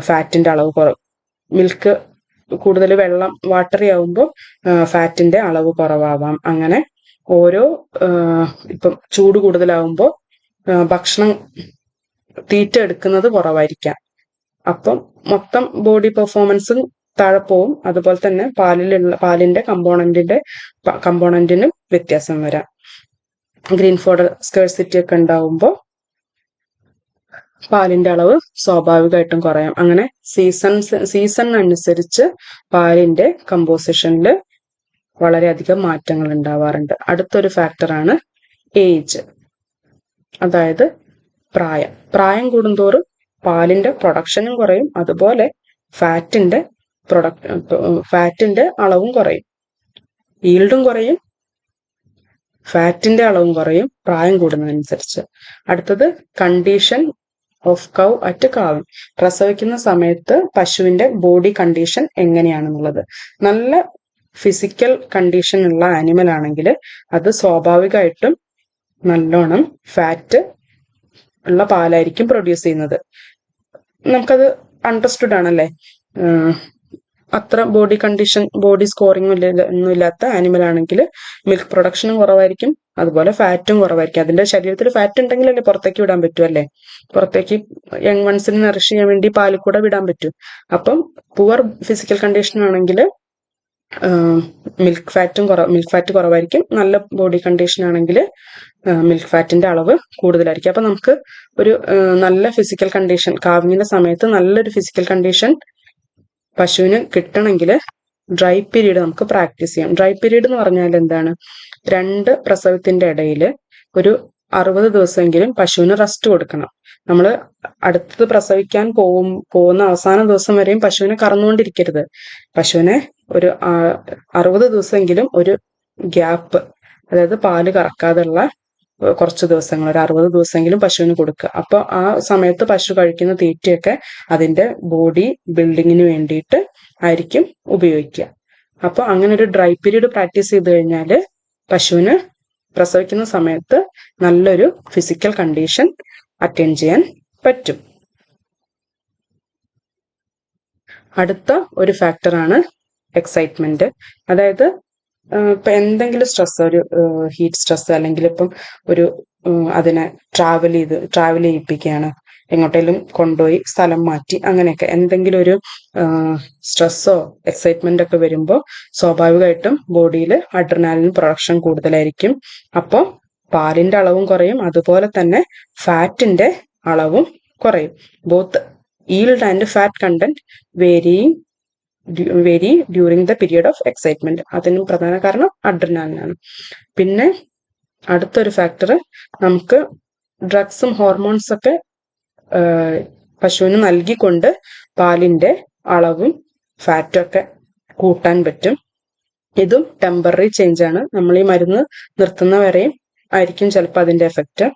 [SPEAKER 1] ഫാറ്റിന്റെ അളവ് മിൽക്ക് കൂടുതൽ വാട്ടറി ആവുമ്പോൾ ഫാറ്റിന്റെ അളവ് കുറവാവാം. അങ്ങനെ ഓരോ ഇപ്പം ചൂട് കൂടുതലാവുമ്പോൾ ഭക്ഷണം തീറ്റ എടുക്കുന്നത് കുറവായിരിക്കാം. അപ്പം മൊത്തം ബോഡി പെർഫോമൻസും താഴെ പോവും. അതുപോലെ തന്നെ പാലിന്റെ കമ്പോണന്റിന് വ്യത്യാസം വരാം. ഗ്രീൻ ഫോഡർ സ്കേഴ്സിറ്റി ഒക്കെ ഉണ്ടാവുമ്പോൾ പാലിന്റെ അളവ് സ്വാഭാവികമായിട്ടും കുറയാം. അങ്ങനെ സീസൺ അനുസരിച്ച് പാലിന്റെ കമ്പോസിഷനിൽ വളരെയധികം മാറ്റങ്ങൾ ഉണ്ടാവാറുണ്ട്. അടുത്തൊരു ഫാക്ടറാണ് ഏജ്, അതായത് പ്രായം കൂടുന്തോറും പാലിന്റെ പ്രൊഡക്ഷനും കുറയും. അതുപോലെ ഫാറ്റിന്റെ ഫാറ്റിന്റെ അളവും കുറയും, ഈൽഡും കുറയും, ഫാറ്റിന്റെ അളവും കുറയും പ്രായം കൂടുന്നതനുസരിച്ച്. അടുത്തത് condition of cow at calving. പ്രസവിക്കുന്ന സമയത്ത് പശുവിന്റെ ബോഡി കണ്ടീഷൻ എങ്ങനെയാണെന്നുള്ളത്. നല്ല ഫിസിക്കൽ കണ്ടീഷൻ ഉള്ള ആനിമൽ ആണെങ്കിൽ അത് സ്വാഭാവികമായിട്ടും നല്ലോണം ഫാറ്റ് ഉള്ള പാലായിരിക്കും പ്രൊഡ്യൂസ് ചെയ്യുന്നത്. നമുക്കത് അണ്ടർസ്റ്റുഡ് ആണല്ലേ. അത്ര ബോഡി കണ്ടീഷൻ, ബോഡി സ്കോറിംഗ് ഒന്നും ഇല്ലാത്ത ആനിമൽ ആണെങ്കിൽ മിൽക്ക് പ്രൊഡക്ഷനും കുറവായിരിക്കും, അതുപോലെ ഫാറ്റും കുറവായിരിക്കും. അതിന്റെ ശരീരത്തിൽ ഫാറ്റ് ഉണ്ടെങ്കിലല്ലേ പുറത്തേക്ക് വിടാൻ പറ്റൂ അല്ലേ, പുറത്തേക്ക് യങ് വൺസിന് നറിഷ് ചെയ്യാൻ വേണ്ടി പാലിൽ കൂടെ വിടാൻ പറ്റും. അപ്പം പുവർ ഫിസിക്കൽ കണ്ടീഷൻ ആണെങ്കിൽ മിൽക്ക് ഫാറ്റ് കുറവായിരിക്കും. നല്ല ബോഡി കണ്ടീഷൻ ആണെങ്കിൽ മിൽക്ക് ഫാറ്റിന്റെ അളവ് കൂടുതലായിരിക്കും. അപ്പൊ നമുക്ക് ഒരു നല്ല ഫിസിക്കൽ കണ്ടീഷൻ, കാവിങ്ങിന്റെ സമയത്ത് നല്ലൊരു ഫിസിക്കൽ കണ്ടീഷൻ പശുവിന് കിട്ടണമെങ്കിൽ ഡ്രൈ പീരീഡ് നമുക്ക് പ്രാക്ടീസ് ചെയ്യാം. ഡ്രൈ പീരീഡ് എന്ന് പറഞ്ഞാൽ എന്താണ്? 2 പ്രസവത്തിന്റെ ഇടയിൽ ഒരു 60 ദിവസമെങ്കിലും പശുവിന് റെസ്റ്റ് കൊടുക്കണം. നമ്മൾ അടുത്തത് പ്രസവിക്കാൻ പോകുന്ന അവസാന ദിവസം വരെയും പശുവിനെ കറന്നുകൊണ്ടിരിക്കരുത്. പശുവിനെ ഒരു 60 ദിവസമെങ്കിലും ഒരു ഗ്യാപ്പ്, അതായത് പാല് കറക്കാതെയുള്ള കുറച്ച് ദിവസങ്ങൾ, ഒരു 60 ദിവസമെങ്കിലും പശുവിന് കൊടുക്കുക. അപ്പോൾ ആ സമയത്ത് പശു കഴിക്കുന്ന തീറ്റയൊക്കെ അതിന്റെ ബോഡി ബിൽഡിങ്ങിന് വേണ്ടിയിട്ട് ആയിരിക്കും ഉപയോഗിക്കുക. അപ്പോൾ അങ്ങനെ ഒരു ഡ്രൈ പീരീഡ് പ്രാക്ടീസ് ചെയ്ത് കഴിഞ്ഞാൽ പശുവിന് പ്രസവിക്കുന്ന സമയത്ത് നല്ലൊരു ഫിസിക്കൽ കണ്ടീഷൻ അറ്റൈൻ ചെയ്യാൻ പറ്റും. അടുത്ത ഒരു ഫാക്ടറാണ് എക്സൈറ്റ്മെന്റ്. അതായത് ഇപ്പൊ എന്തെങ്കിലും സ്ട്രെസ്, ഒരു ഹീറ്റ് സ്ട്രെസ്, അല്ലെങ്കിൽ ഇപ്പം ഒരു അതിനെ ട്രാവൽ ചെയ്യിപ്പിക്കുകയാണ്, എങ്ങോട്ടേലും കൊണ്ടുപോയി സ്ഥലം മാറ്റി, അങ്ങനെയൊക്കെ എന്തെങ്കിലും ഒരു സ്ട്രെസ്സോ എക്സൈറ്റ്മെന്റ് ഒക്കെ വരുമ്പോൾ സ്വാഭാവികമായിട്ടും ബോഡിയിൽ അഡ്രിനാലിൻ പ്രൊഡക്ഷൻ കൂടുതലായിരിക്കും. അപ്പോൾ പാലിന്റെ അളവും കുറയും, അതുപോലെ തന്നെ ഫാറ്റിന്റെ അളവും കുറയും. Both yield and fat content vary during the period of excitement. അതിന് പ്രധാന കാരണം അഡ്രിനാലിനാണ്. പിന്നെ അടുത്തൊരു ഫാക്ടർ, നമുക്ക് ഡ്രഗ്സും ഹോർമോൺസ് ഒക്കെ പശുവിന് നൽകിക്കൊണ്ട് പാലിന്റെ അളവും ഫാറ്റും ഒക്കെ കൂട്ടാൻ പറ്റും. ഇതും ടെമ്പററി ചേഞ്ച് ആണ്. നമ്മൾ ഈ മരുന്ന് നിർത്തുന്നവരെയും ആയിരിക്കും ചിലപ്പോൾ അതിന്റെ എഫക്റ്റ്.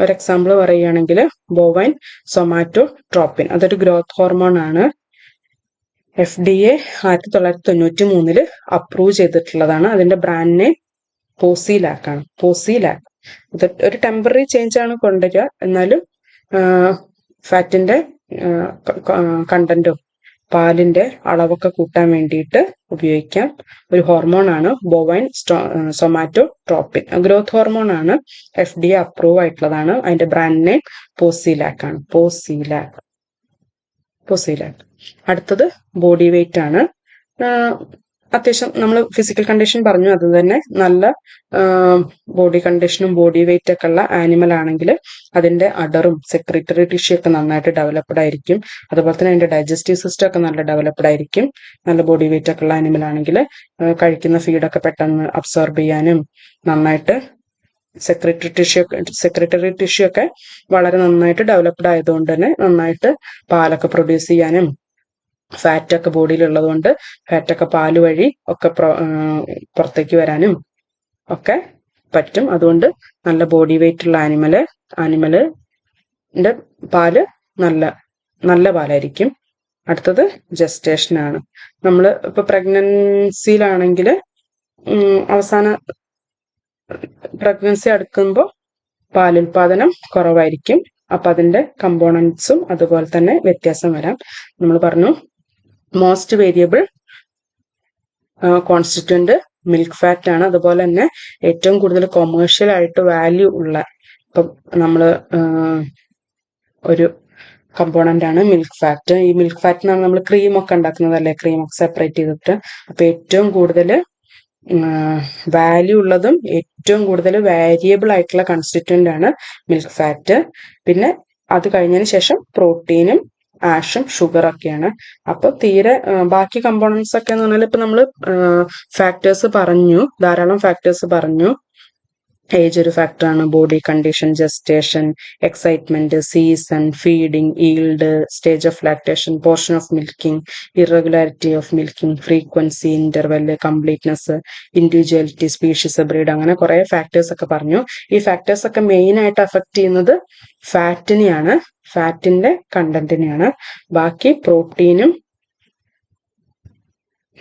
[SPEAKER 1] ഒരു എക്സാമ്പിൾ പറയുകയാണെങ്കിൽ ബോവൈൻ സൊമാറ്റോട്രോപ്പിൻ, അതൊരു ഗ്രോത്ത് ഹോർമോൺ ആണ്. FDA 1993 അപ്രൂവ് ചെയ്തിട്ടുള്ളതാണ്. അതിന്റെ ബ്രാൻഡ് നെയിം പോസിലാക് ആണ്. ഇത് ഒരു ടെമ്പററി ചേഞ്ച് ആണ് കൊണ്ടുവരിക, എന്നാലും ഫാറ്റിന്റെ കണ്ടന്റും പാലിന്റെ അളവൊക്കെ കൂട്ടാൻ വേണ്ടിയിട്ട് ഉപയോഗിക്കാം. ഒരു ഹോർമോൺ ആണ് ബോവൈൻ സൊമാറ്റോട്രോപ്പിൻ, ഗ്രോത്ത് ഹോർമോൺ ആണ്. FDA അപ്രൂവ് ആയിട്ടുള്ളതാണ്. അതിന്റെ ബ്രാൻഡ് നെയിം പോസിലാക് ആണ്. പോസിലാക്. അടുത്തത് ബോഡി വെയിറ്റ് ആണ്. അത്യാവശ്യം നമ്മൾ ഫിസിക്കൽ കണ്ടീഷൻ പറഞ്ഞു, അത് തന്നെ നല്ല ബോഡി കണ്ടീഷനും ബോഡി വെയിറ്റ് ഒക്കെ ഉള്ള ആനിമൽ ആണെങ്കിൽ അതിന്റെ അഡറും സെക്രട്ടറി ടിഷ്യൂ ഒക്കെ നന്നായിട്ട് ഡെവലപ്ഡ് ആയിരിക്കും. അതുപോലെ തന്നെ അതിന്റെ ഡൈജസ്റ്റീവ് സിസ്റ്റം ഒക്കെ നല്ല ഡെവലപ്ഡ് ആയിരിക്കും. നല്ല ബോഡി വെയിറ്റ് ഒക്കെ ഉള്ള ആനിമൽ ആണെങ്കിൽ കഴിക്കുന്ന ഫീഡൊക്കെ പെട്ടെന്ന് അബ്സോർബ് ചെയ്യാനും നന്നായിട്ട് സെക്രട്ടറി ടിഷ്യൂ ഒക്കെ വളരെ നന്നായിട്ട് ഡെവലപ്ഡ് ആയതുകൊണ്ട് തന്നെ നന്നായിട്ട് പാലൊക്കെ പ്രൊഡ്യൂസ് ചെയ്യാനും, ഫാറ്റൊക്കെ ബോഡിയിൽ ഉള്ളതുകൊണ്ട് ഫാറ്റൊക്കെ പാല് വഴി ഒക്കെ പുറത്തേക്ക് വരാനും ഒക്കെ പറ്റും. അതുകൊണ്ട് നല്ല ബോഡി വെയിറ്റ് ഉള്ള ആനിമലിന്റെ പാല് നല്ല പാലായിരിക്കും. അടുത്തത് ജസ്റ്റേഷൻ ആണ്. നമ്മൾ ഇപ്പൊ പ്രഗ്നൻസിയിലാണെങ്കിൽ അവസാന പ്രഗ്നൻസി അടുക്കുമ്പോൾ പാലുൽപാദനം കുറവായിരിക്കും. അപ്പൊ അതിന്റെ കമ്പോണൻസും അതുപോലെ തന്നെ വ്യത്യാസം വരാം. നമ്മൾ പറഞ്ഞു മോസ്റ്റ് വേരിയബിൾ കോൺസ്റ്റിറ്റ്വന്റ് മിൽക്ക് ഫാറ്റ് ആണ്. അതുപോലെ തന്നെ ഏറ്റവും കൂടുതൽ കൊമേഴ്ഷ്യൽ ആയിട്ട് വാല്യൂ ഉള്ള, ഇപ്പം നമ്മള് ഒരു കമ്പോണന്റ് ആണ് മിൽക്ക് ഫാറ്റ്. ഈ മിൽക്ക് ഫാറ്റിനാണ് നമ്മൾ ക്രീമൊക്കെ ഉണ്ടാക്കുന്നതല്ലേ, ക്രീമൊക്കെ സെപ്പറേറ്റ് ചെയ്തിട്ട്. അപ്പൊ ഏറ്റവും കൂടുതൽ വാല്യൂ ഉള്ളതും ഏറ്റവും കൂടുതൽ വാരിയബിൾ ആയിട്ടുള്ള കൺസ്റ്റിറ്റ്വന്റ് ആണ് മിൽക്ക് ഫാറ്റ്. പിന്നെ അത് കഴിഞ്ഞതിന് ശേഷം പ്രോട്ടീനും ആഷും ഷുഗറൊക്കെയാണ്. അപ്പൊ തീരെ ബാക്കി കമ്പോണൻസ് ഒക്കെ എന്ന് പറഞ്ഞാൽ ഇപ്പൊ നമ്മൾ ഫാക്ടേഴ്സ് പറഞ്ഞു, ധാരാളം ഫാക്ടേഴ്സ് പറഞ്ഞു. ഏജ് ഒരു ഫാക്ടറാണ്. Body condition, gestation, excitement, season, feeding, yield, stage of lactation, portion of milking, irregularity of milking, frequency, interval, completeness, individuality, species, breed, അങ്ങനെ കുറെ ഫാക്ടേഴ്സ് ഒക്കെ പറഞ്ഞു. ഈ ഫാക്ടേഴ്സ് ഒക്കെ മെയിൻ ആയിട്ട് അഫക്ട് ചെയ്യുന്നത് ഫാറ്റിനെയാണ്, ഫാറ്റിന്റെ കണ്ടന്റിനെയാണ്. ബാക്കി പ്രോട്ടീനും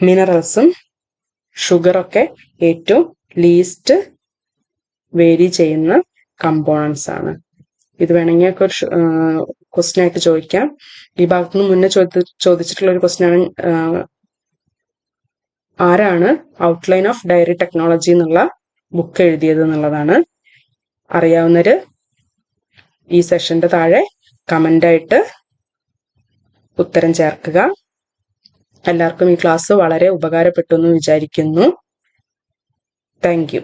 [SPEAKER 1] മിനറൽസും ഷുഗറൊക്കെ ഏറ്റവും ലീസ്റ്റ് വേരി ചെയ്യുന്ന കമ്പോണൻസ് ആണ്. ഇത് വേണമെങ്കിൽ ഒക്കെ ഒരു ക്വസ്റ്റ്യൻ ആയിട്ട് ചോദിക്കാം. ഈ ഭാഗത്തുനിന്ന് മുന്നേ ചോദിച്ചിട്ടുള്ള ഒരു ക്വസ്റ്റ്യൻ ആണ്, ആരാണ് ഔട്ട്ലൈൻ ഓഫ് ഡയറി ടെക്നോളജി എന്നുള്ള ബുക്ക് എഴുതിയത് എന്നുള്ളതാണ്. അറിയാവുന്നവര് ഈ സെഷന്റെ താഴെ കമന്റ് ആയിട്ട് ഉത്തരം ചേർക്കുക. എല്ലാവർക്കും ഈ ക്ലാസ് വളരെ ഉപകാരപ്പെട്ടു എന്ന് വിചാരിക്കുന്നു. Thank you.